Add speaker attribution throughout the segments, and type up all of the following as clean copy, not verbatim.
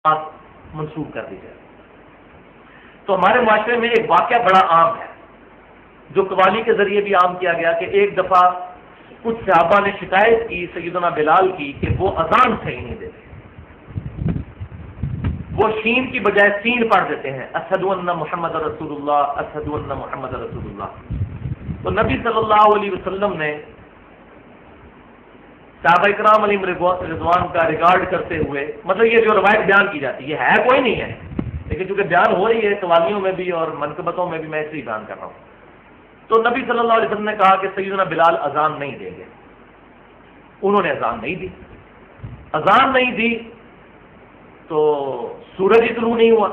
Speaker 1: منسوخ کر دی جائے۔ تو ہمارے معاشرے میں ایک واقعہ بڑا عام ہے جو قوالی کے ذریعے بھی عام کیا گیا کہ ایک دفعہ کچھ صحابہ نے شکایت کی سیدنا بلال کی کہ وہ اذان صحیح نہیں دیتے، وہ شین کی بجائے سین پڑھ دیتے ہیں، اشہد ان محمد رسول اللہ، اشہد ان محمد رسول اللہ۔ تو نبی صلی اللہ علیہ وسلم نے صحابہ کرام علیہم رضوان کا ریکارڈ کرتے ہوئے، مطلب یہ جو روایت بیان کی جاتی ہے یہ ہے کوئی نہیں ہے، لیکن چونکہ بیان ہو رہی ہے قوالیوں میں بھی اور منقبتوں میں بھی، میں اس لیے بیان کر رہا ہوں۔ تو نبی صلی اللہ علیہ وسلم نے کہا کہ سیدنا بلال اذان نہیں دیں گے۔ انہوں نے اذان نہیں دی، اذان نہیں دی تو سورج ہی طلوع نہیں ہوا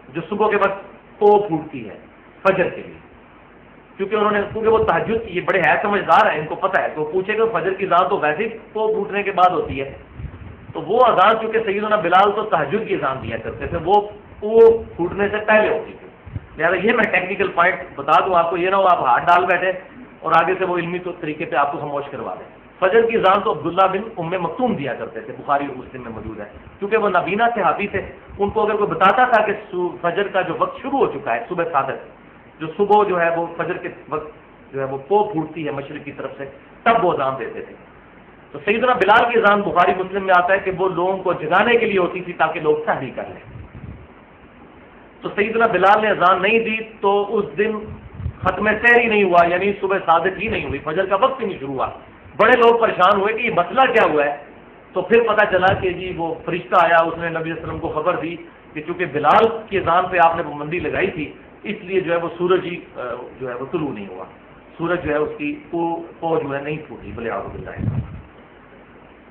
Speaker 1: جو صبح کے وقت پو پھوٹتی ہے فجر کے لیے، کیونکہ وہ تہجد، یہ بڑے ہے سمجھدار ہیں، ان کو پتہ ہے کہ وہ پوچھے کہ فجر کی اذان تو ویسے ہی پو پھوٹنے کے بعد ہوتی ہے، تو وہ اذان چونکہ سیدنا بلال تو تہجد کی اذان دیا کرتے تھے، وہ پو پھوٹنے سے پہلے ہوتی تھی۔ لہٰذا یہ میں ٹیکنیکل پوائنٹ بتا دوں آپ کو، یہ نہ ہو آپ ہاتھ ڈال بیٹھے اور آگے سے وہ علمی طریقے پہ آپ کو خاموش کروا دیں۔ فجر کی اذان تو عبداللہ بن ام مکتوم دیا کرتے تھے، بخاری اور مسلم میں موجود ہے، کیونکہ وہ نابینا صحابی تھے، ان کو اگر کوئی بتاتا تھا کہ فجر کا جو وقت شروع ہو چکا ہے، صبح صادق جو صبح جو ہے وہ فجر کے وقت جو ہے وہ پو پھوٹتی ہے مشرق کی طرف سے، تب وہ اذان دیتے تھے۔ تو سیدنا بلال کی اذان بخاری مسلم میں آتا ہے کہ وہ لوگوں کو جگانے کے لیے ہوتی تھی تاکہ لوگ سحری کر لیں۔ تو سیدنا بلال نے اذان نہیں دی تو اس دن ختم سحری نہیں ہوا، یعنی صبح صادق ہی نہیں ہوئی، فجر کا وقت ہی نہیں شروع ہوا۔ بڑے لوگ پریشان ہوئے کہ یہ مسئلہ کیا ہوا ہے، تو پھر پتہ چلا کہ جی وہ فرشتہ آیا، اس نے نبی صلی اللہ علیہ وسلم کو خبر دی کہ چونکہ بلال کی اذان پہ آپ نے پابندی لگائی تھی، اس لیے جو ہے وہ سورج ہی جو ہے وہ طلوع نہیں ہوا، سورج جو ہے اس کی پو جو ہے نہیں پھوٹی، بلے اعوذ باللہ۔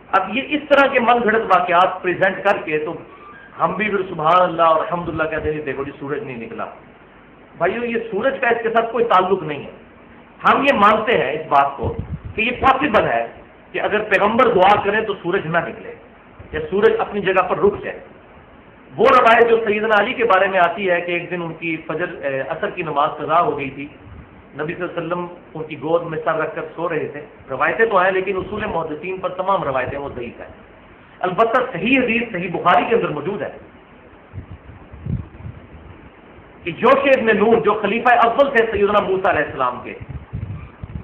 Speaker 1: اب یہ اس طرح کے من گھڑت واقعات پریزنٹ کر کے تو ہم بھی پھر سبحان اللہ اور الحمدللہ کہتے ہیں دیکھو جی سورج نہیں نکلا۔ بھائیو یہ سورج کا اس کے ساتھ کوئی تعلق نہیں ہے، ہم یہ مانتے ہیں اس بات کو کہ یہ پاسبل ہے کہ اگر پیغمبر دعا کریں تو سورج نہ نکلے یا سورج اپنی جگہ پر رک جائے۔ وہ روایت جو سیدنا علی کے بارے میں آتی ہے کہ ایک دن ان کی عصر کی نماز قضا ہو گئی تھی، نبی صلی اللہ علیہ وسلم ان کی گود میں سر رکھ کر سو رہے تھے، روایتیں تو ہیں لیکن اصول محدثین پر تمام روایتیں وہ ضعیف ہیں، البتہ صحیح حدیث صحیح بخاری کے اندر موجود ہے کہ یوشع ابن نون جو خلیفہ اول تھے سیدنا موسیٰ علیہ السلام کے،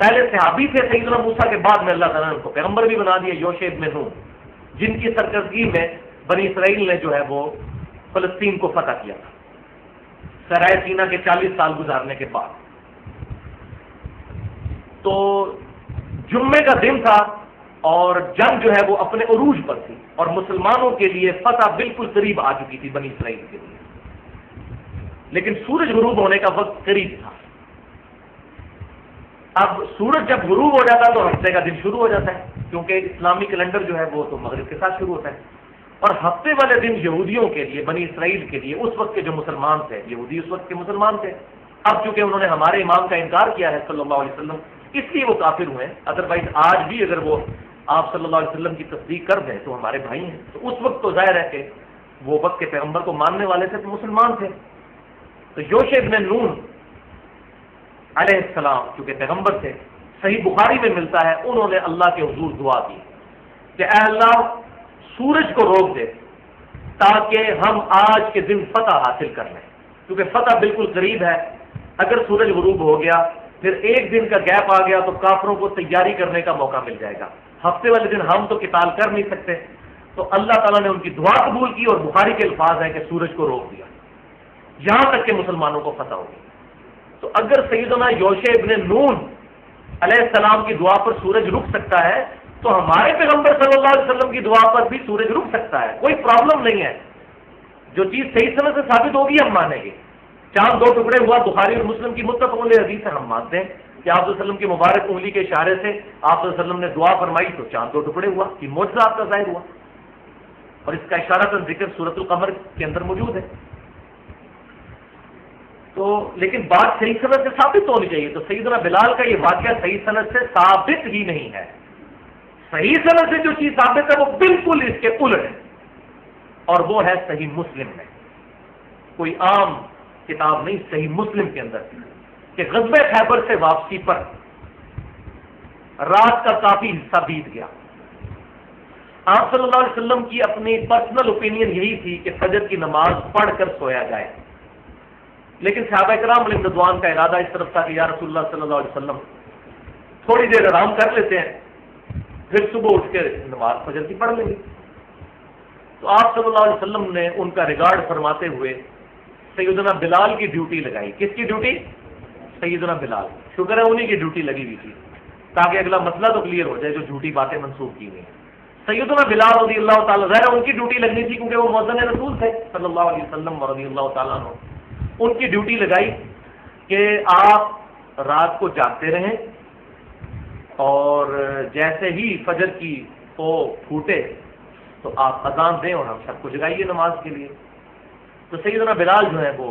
Speaker 1: پہلے صحابی تھے سیدنا موسیٰ کے بعد میں اللہ تعالیٰ نے ان کو پیغمبر بھی بنا دیا، یوشع ابن نون، جن کی سرکردگی میں بنی اسرائیل نے جو ہے وہ فلسطین کو فتح کیا تھا سرائے سینا کے 40 سال گزارنے کے بعد۔ تو جمعے کا دن تھا اور جنگ جو ہے وہ اپنے عروج پر تھی اور مسلمانوں کے لیے فتح بالکل قریب آ چکی تھی بنی اسرائیل کے لیے، لیکن سورج غروب ہونے کا وقت قریب تھا۔ اب سورج جب غروب ہو جاتا تو ہفتے کا دن شروع ہو جاتا ہے، کیونکہ اسلامی کیلنڈر جو ہے وہ تو مغرب کے ساتھ شروع ہوتا ہے، اور ہفتے والے دن یہودیوں کے لیے، بنی اسرائیل کے لیے، اس وقت کے جو مسلمان تھے، یہودی اس وقت کے مسلمان تھے، اب چونکہ انہوں نے ہمارے امام کا انکار کیا ہے صلی اللہ علیہ وسلم، اس لیے وہ کافر ہوئے ہیں، ادروائز آج بھی اگر وہ آپ صلی اللہ علیہ وسلم کی تصدیق کر دیں تو ہمارے بھائی ہیں۔ تو اس وقت تو ظاہر ہے کہ وہ وقت کے پیغمبر کو ماننے والے تھے تو مسلمان تھے۔ تو یوشع ابن نون علیہ السلام چونکہ پیغمبر تھے، صحیح بخاری میں ملتا ہے انہوں نے اللہ کے حضور دعا کی کہ اے اللہ سورج کو روک دے تاکہ ہم آج کے دن فتح حاصل کر لیں، کیونکہ فتح بالکل قریب ہے۔ اگر سورج غروب ہو گیا پھر ایک دن کا گیپ آ گیا تو کافروں کو تیاری کرنے کا موقع مل جائے گا، ہفتے والے دن ہم تو قتال کر نہیں سکتے۔ تو اللہ تعالیٰ نے ان کی دعا قبول کی اور بخاری کے الفاظ ہیں کہ سورج کو روک دیا یہاں تک کہ مسلمانوں کو فتح ہوگی۔ تو اگر سیدنا یوشع ابن نون علیہ السلام کی دعا پر سورج رک سکتا ہے تو ہمارے پیغمبر صلی اللہ علیہ وسلم کی دعا پر بھی سورج رک سکتا ہے، کوئی پرابلم نہیں ہے۔ جو چیز صحیح سند سے ثابت ہوگی ہم مانیں گے۔ چاند 2 ٹکڑے ہوا، بخاری اور مسلم کی متفق علیہ حدیث ہے، ہم مانتے ہیں کہ آپ صلی اللہ علیہ وسلم کی مبارک انگلی کے اشارے سے آپ صلی اللہ علیہ وسلم نے دعا فرمائی تو چاند 2 ٹکڑے ہوا، یہ معجزہ آپ کا ظاہر ہوا، اور اس کا اشارہ ذکر سورۃ القمر کے اندر موجود ہے۔ تو لیکن بات صحیح سند سے ثابت ہونی چاہیے، تو سیدنا بلال کا یہ واقعہ صحیح سند سے ثابت ہی نہیں ہے۔ صحیح سند سے جو چیز ثابت ہے وہ بالکل اس کے الٹ ہے، اور وہ ہے صحیح مسلم میں، کوئی عام کتاب نہیں، صحیح مسلم کے اندر کہ غزوہ خیبر سے واپسی پر رات کا کافی حصہ بیت گیا، آپ صلی اللہ علیہ وسلم کی اپنی پرسنل اوپینین یہی تھی کہ فجر کی نماز پڑھ کر سویا جائے، لیکن صحابہ کرام علیہ رضوان کا ارادہ اس طرف تھا کہ یا رسول اللہ صلی اللہ علیہ وسلم تھوڑی دیر آرام کر لیتے ہیں، پھر صبح اٹھ کے نماز فجر کی پڑھ لیں گے۔ تو آپ صلی اللہ علیہ وسلم نے ان کا ریگارڈ فرماتے ہوئے سیدنا بلال کی ڈیوٹی لگائی۔ کس کی ڈیوٹی؟ سیدنا بلال۔ شکر ہے انہی کی ڈیوٹی لگی ہوئی تھی تاکہ اگلا مسئلہ تو کلیئر ہو جائے جو جھوٹی باتیں منسوخ کی ہوئی ہیں۔ سیدنا بلال رضی اللہ تعالیٰ ظاہر ان کی ڈیوٹی لگنی تھی کیونکہ وہ مؤذن رسول تھے صلی اللہ علیہ وسلم رضی اللہ تعالیٰ عنہ۔ ان کی ڈیوٹی لگائی کہ آپ رات کو جاگتے رہیں اور جیسے ہی فجر کی وہ پھوٹے تو آپ اذان دیں اور ہم سب کو جگائیے نماز کے لیے۔ تو سیدنا بلال جو ہے وہ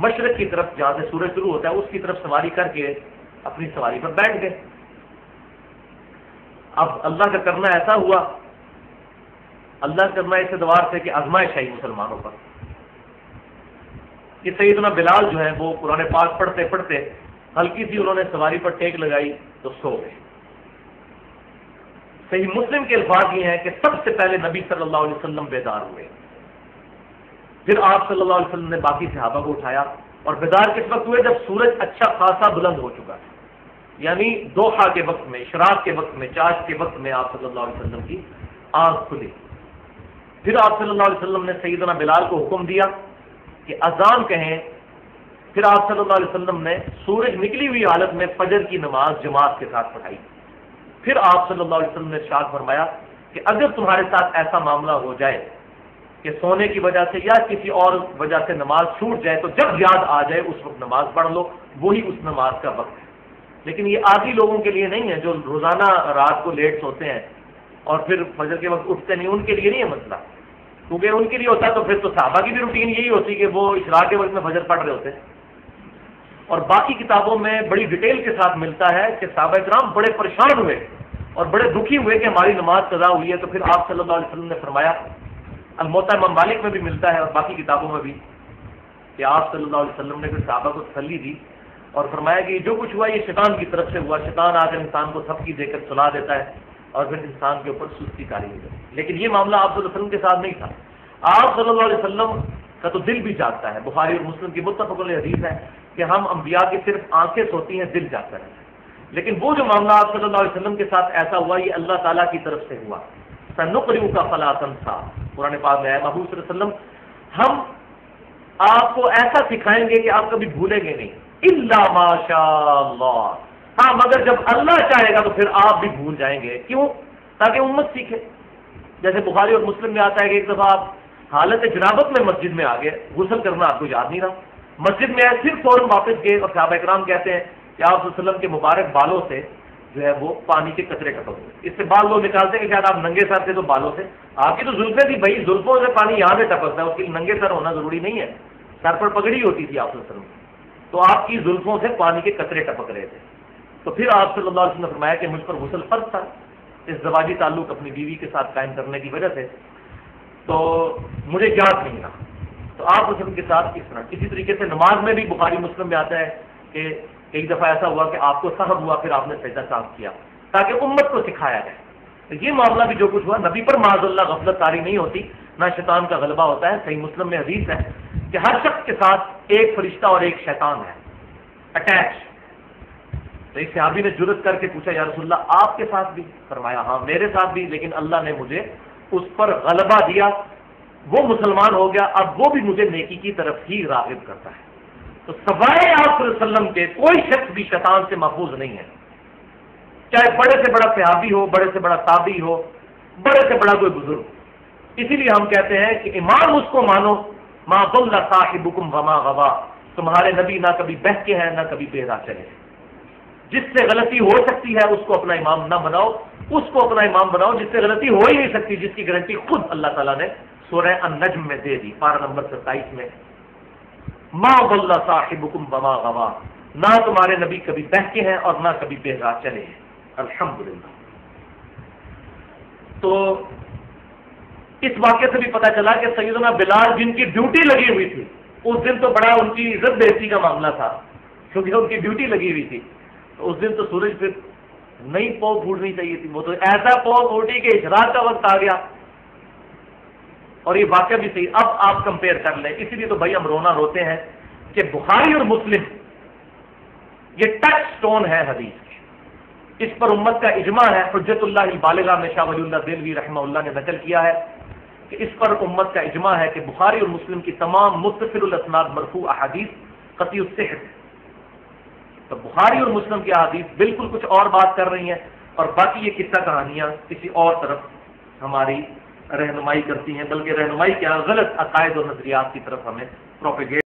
Speaker 1: مشرق کی طرف جہاں سے سورج شروع ہوتا ہے اس کی طرف سواری کر کے اپنی سواری پر بیٹھ گئے۔ اب اللہ کا کرنا ایسا ہوا، اللہ کا کرنا اس اعتبار سے کہ آزمائش آئی مسلمانوں پر کہ سیدنا بلال جو ہے وہ قرآن پاک پڑھتے پڑھتے ہلکی سی انہوں نے سواری پر ٹیک لگائی تو سو گئے۔ صحیح مسلم کے الفاظ یہ ہیں کہ سب سے پہلے نبی صلی اللہ علیہ وسلم بیدار ہوئے، پھر آپ صلی اللہ علیہ وسلم نے باقی صحابہ کو اٹھایا، اور بیدار کس وقت ہوئے؟ جب سورج اچھا خاصا بلند ہو چکا تھا، یعنی دوحہ کے وقت میں، اشراق کے وقت میں، چاش کے وقت میں آپ صلی اللہ علیہ وسلم کی آنکھ کھلی۔ پھر آپ صلی اللہ علیہ وسلم نے سیدنا بلال کو حکم دیا کہ اذان کہیں، پھر آپ صلی اللہ علیہ وسلم نے سورج نکلی ہوئی حالت میں فجر کی نماز جماعت کے ساتھ پڑھائی۔ پھر آپ صلی اللہ علیہ وسلم نے ارشاد فرمایا کہ اگر تمہارے ساتھ ایسا معاملہ ہو جائے کہ سونے کی وجہ سے یا کسی اور وجہ سے نماز چھوٹ جائے تو جب یاد آ جائے اس وقت نماز پڑھ لو، وہی اس نماز کا وقت ہے۔ لیکن یہ عادی لوگوں کے لیے نہیں ہے جو روزانہ رات کو لیٹ سوتے ہیں اور پھر فجر کے وقت اٹھتے نہیں، ان کے لیے نہیں ہے مسئلہ، کیونکہ ان کے لیے ہوتا تو پھر تو صحابہ کی بھی روٹین یہی ہوتی کہ وہ اشراق کے وقت میں فجر پڑھ رہے ہوتے۔ اور باقی کتابوں میں بڑی ڈیٹیل کے ساتھ ملتا ہے کہ صحابہ کرام بڑے پریشان ہوئے اور بڑے دکھی ہوئے کہ ہماری نماز قضا ہوئی ہے۔ تو پھر آپ صلی اللہ علیہ وسلم نے فرمایا، الموطا امام مالک میں بھی ملتا ہے اور باقی کتابوں میں بھی، کہ آپ صلی اللہ علیہ وسلم نے پھر صحابہ کو تسلی دی اور فرمایا کہ جو کچھ ہوا یہ شیطان کی طرف سے ہوا، شیطان آ کر انسان کو تھپکی دے کر سلا دیتا ہے اور پھر انسان کے اوپر سستی کاری ہو جاتی ہے۔ لیکن یہ معاملہ آپ صلی اللہ علیہ وسلم کے ساتھ نہیں تھا۔ آپ صلی اللہ علیہ وسلم کا تو دل بھی جاگتا ہے، بخاری اور مسلم کی متفق علیہ حدیث ہے کہ ہم انبیاء کی صرف آنکھیں سوتی ہیں، دل جاگتا ہے۔ لیکن وہ جو معاملہ آپ صلی اللہ علیہ وسلم کے ساتھ ایسا ہوا یہ اللہ تعالیٰ کی طرف سے ہوا۔ سنقرئک فلا تنسیٰ، قرآن پاک میں ہے، محبوب صلی اللہ علیہ وسلم ہم آپ کو ایسا سکھائیں گے کہ آپ کبھی بھولیں گے نہیں، الا ما شاء اللہ، ہاں مگر جب اللہ چاہے گا تو پھر آپ بھی بھول جائیں گے۔ کیوں؟ تاکہ امت سیکھے۔ جیسے بخاری اور مسلم میں آتا ہے کہ ایک دفعہ آپ حالت جنابت میں مسجد میں آ گئے، غسل کرنا آپ کو یاد نہیں رہا، مسجد میں آئے پھر فوراً واپس گئے، اور صحابہ کرام کہتے ہیں کہ آپ صلی اللہ علیہ وسلم کے مبارک بالوں سے جو ہے وہ پانی کے قطرے ٹپک ہوئے۔ اس سے بعض لوگ نکالتے ہیں کہ شاید آپ ننگے سر تھے تو بالوں سے، آپ کی تو زلفیں تھی بھائی، زلفوں سے پانی یہاں سے ٹپکتا ہے، اس کے لیے ننگے سر ہونا ضروری نہیں ہے، سر پر پگڑی ہوتی تھی آپ صلی اللہ علیہ وسلم، تو آپ کی زلفوں سے پانی کے قطرے ٹپک رہے تھے۔ تو پھر آپ صلی اللہ علیہ وسلم نے فرمایا کہ مجھ پر غسل فرض تھا اس زواجی تعلق اپنی بیوی کے ساتھ قائم کرنے کی وجہ سے، تو مجھے یاد نہیں رہا۔ تو آپ وسلم کے ساتھ اس طرح اسی طریقے سے نماز میں بھی بخاری مسلم میں آتا ہے کہ ایک دفعہ ایسا ہوا کہ آپ کو صحب ہوا، پھر آپ نے سجدہ صاحب کیا تاکہ امت کو سکھایا جائے۔ تو یہ معاملہ بھی جو کچھ ہوا، نبی پر معاذ اللہ غفلت طاری نہیں ہوتی، نہ شیطان کا غلبہ ہوتا ہے۔ صحیح مسلم میں حدیث ہے کہ ہر شخص کے ساتھ ایک فرشتہ اور ایک شیطان ہے اٹیچ۔ تو ایک صحابی نے جرت کر کے پوچھا یا رسول اللہ آپ کے ساتھ بھی؟ فرمایا ہاں میرے ساتھ بھی، لیکن اللہ نے مجھے اس پر غلبہ دیا، وہ مسلمان ہو گیا، اب وہ بھی مجھے نیکی کی طرف ہی راغب کرتا ہے۔ تو سوائے آپ صلی اللہ علیہ وسلم کے کوئی شخص بھی شیطان سے محفوظ نہیں ہے، چاہے بڑے سے بڑا صحابی ہو، بڑے سے بڑا تابعی ہو، بڑے سے بڑا کوئی بزرگ۔ اسی لیے ہم کہتے ہیں کہ امام اس کو مانو، ما ضل صاحبکم وما غوا، تمہارے نبی نہ کبھی بہکے ہیں نہ کبھی بے راہ چلے۔ جس سے غلطی ہو سکتی ہے اس کو اپنا امام نہ بناؤ، اس کو اپنا امام بناؤ جس سے غلطی ہو ہی نہیں سکتی، جس کی گارنٹی خود اللہ تعالیٰ نے سورہ النجم میں دے دی، پارہ نمبر 27 میں، ما ضل صاحبکم وما غوا، نہ تمہارے نبی کبھی بہکے ہیں اور نہ کبھی بے راہ چلے ہیں۔ الحمدللہ۔ تو اس واقعے سے بھی پتہ چلا کہ سیدنا بلال جن کی ڈیوٹی لگی ہوئی تھی، اس دن تو بڑا ان کی عزت بے عزتی کا معاملہ تھا کیونکہ ان کی ڈیوٹی لگی ہوئی تھی، تو اس دن تو سورج پھر نہیں پو پھوٹنی چاہیے تھی، وہ تو ایسا پو پھوٹی کہ اشراق کا وقت آ گیا. اور یہ واقعہ بھی صحیح. اب آپ کمپیئر کر لیں. اسی لیے تو بھائی ہم رونا روتے ہیں کہ بخاری اور مسلم یہ ٹچ سٹون ہے حدیث کی. اس پر امت کا اجماع ہے. حجت اللہ البالغہ میں شاہ ولی اللہ دہلوی رحمہ اللہ نے نقل کیا ہے کہ اس پر امت کا اجماع ہے کہ بخاری اور مسلم کی تمام متصل الاسناد مرفوع احادیث قطعی الصحت. تو بخاری اور مسلم کی احادیث بالکل کچھ اور بات کر رہی ہیں، اور باقی یہ قصہ کہانیاں کسی اور طرف ہماری رہنمائی کرتی ہیں، بلکہ رہنمائی کیا غلط عقائد اور نظریات کی طرف ہمیں پروپیگیٹ